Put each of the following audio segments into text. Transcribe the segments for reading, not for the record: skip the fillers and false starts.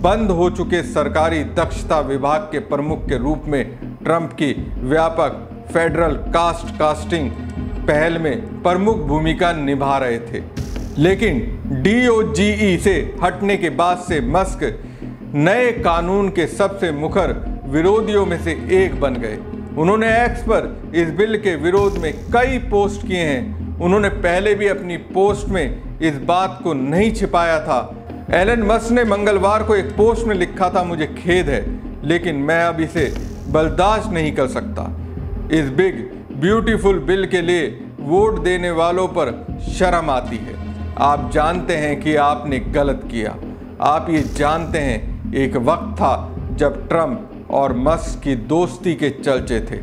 बंद हो चुके सरकारी दक्षता विभाग के प्रमुख के रूप में ट्रंप की व्यापक फेडरल कास्टिंग पहल में प्रमुख भूमिका निभा रहे थे। लेकिन DOGE से हटने के बाद से मस्क नए कानून के सबसे मुखर विरोधियों में से एक बन गए। उन्होंने एक्स पर इस बिल के विरोध में कई पोस्ट किए हैं। उन्होंने पहले भी अपनी पोस्ट में इस बात को नहीं छिपाया था। एलन मस्क ने मंगलवार को एक पोस्ट में लिखा था, मुझे खेद है लेकिन मैं अब इसे बर्दाश्त नहीं कर सकता। इस बिग ब्यूटीफुल बिल के लिए वोट देने वालों पर शर्म आती है। आप जानते हैं कि आपने गलत किया। आप ये जानते हैं एक वक्त था जब ट्रंप और मस्क की दोस्ती के चर्चे थे।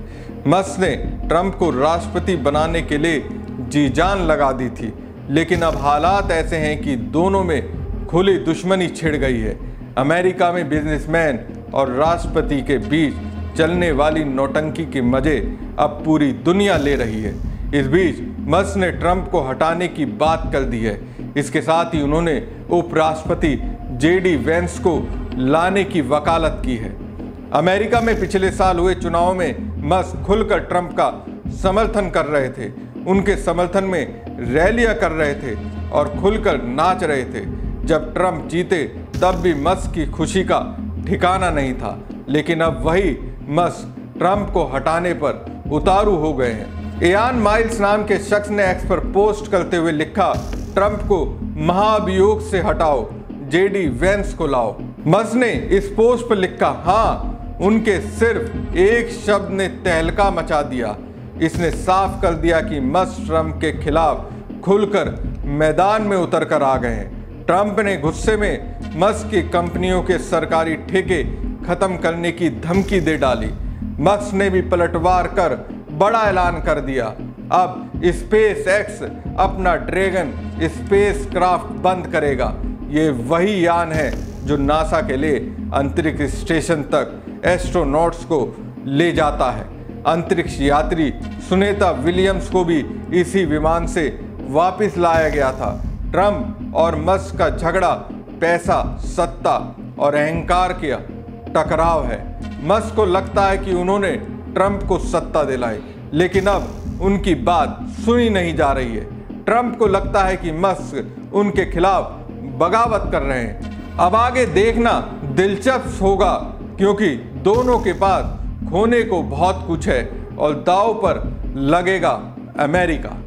मस्क ने ट्रंप को राष्ट्रपति बनाने के लिए जी जान लगा दी थी, लेकिन अब हालात ऐसे हैं कि दोनों में खुली दुश्मनी छिड़ गई है। अमेरिका में बिजनेसमैन और राष्ट्रपति के बीच चलने वाली नौटंकी के मजे अब पूरी दुनिया ले रही है। इस बीच मस्क ने ट्रंप को हटाने की बात कर दी है। इसके साथ ही उन्होंने उपराष्ट्रपति JD वेंस को लाने की वकालत की है। अमेरिका में पिछले साल हुए चुनाव में मस्क खुलकर ट्रंप का समर्थन कर रहे थे। उनके समर्थन में रैलियां कर रहे थे और खुलकर नाच रहे थे। जब ट्रंप जीते तब भी मस्क की खुशी का ठिकाना नहीं था, लेकिन अब वही मस्क ट्रंप को हटाने पर उतारू हो गए हैं। इयान माइल्स नाम के शख्स ने एक्स पर पोस्ट करते हुए लिखा, ट्रंप को महाभियोग से हटाओ, JD वेंस को लाओ। मस्क ने इस पोस्ट पर लिखा, हाँ, उनके सिर्फ एक शब्द ने तहलका मचा दिया। इसने साफ कर दिया कि मस्क ट्रंप के खिलाफ खुलकर मैदान में उतर कर आ गए हैं। ट्रंप ने गुस्से में मस्क की कंपनियों के सरकारी ठेके खत्म करने की धमकी दे डाली। मस्क ने भी पलटवार कर बड़ा ऐलान कर दिया। अब SpaceX अपना ड्रैगन स्पेस क्राफ्ट बंद करेगा। ये वही यान है जो नासा के लिए अंतरिक्ष स्टेशन तक एस्ट्रोनॉट्स को ले जाता है। अंतरिक्ष यात्री सुनीता विलियम्स को भी इसी विमान से वापस लाया गया था। ट्रंप और मस्क का झगड़ा पैसा, सत्ता और अहंकार का टकराव है। मस्क को लगता है कि उन्होंने ट्रंप को सत्ता दिलाई, लेकिन अब उनकी बात सुनी नहीं जा रही है। ट्रंप को लगता है कि मस्क उनके खिलाफ बगावत कर रहे हैं। अब आगे देखना दिलचस्प होगा, क्योंकि दोनों के पास खोने को बहुत कुछ है और दांव पर लगेगा अमेरिका।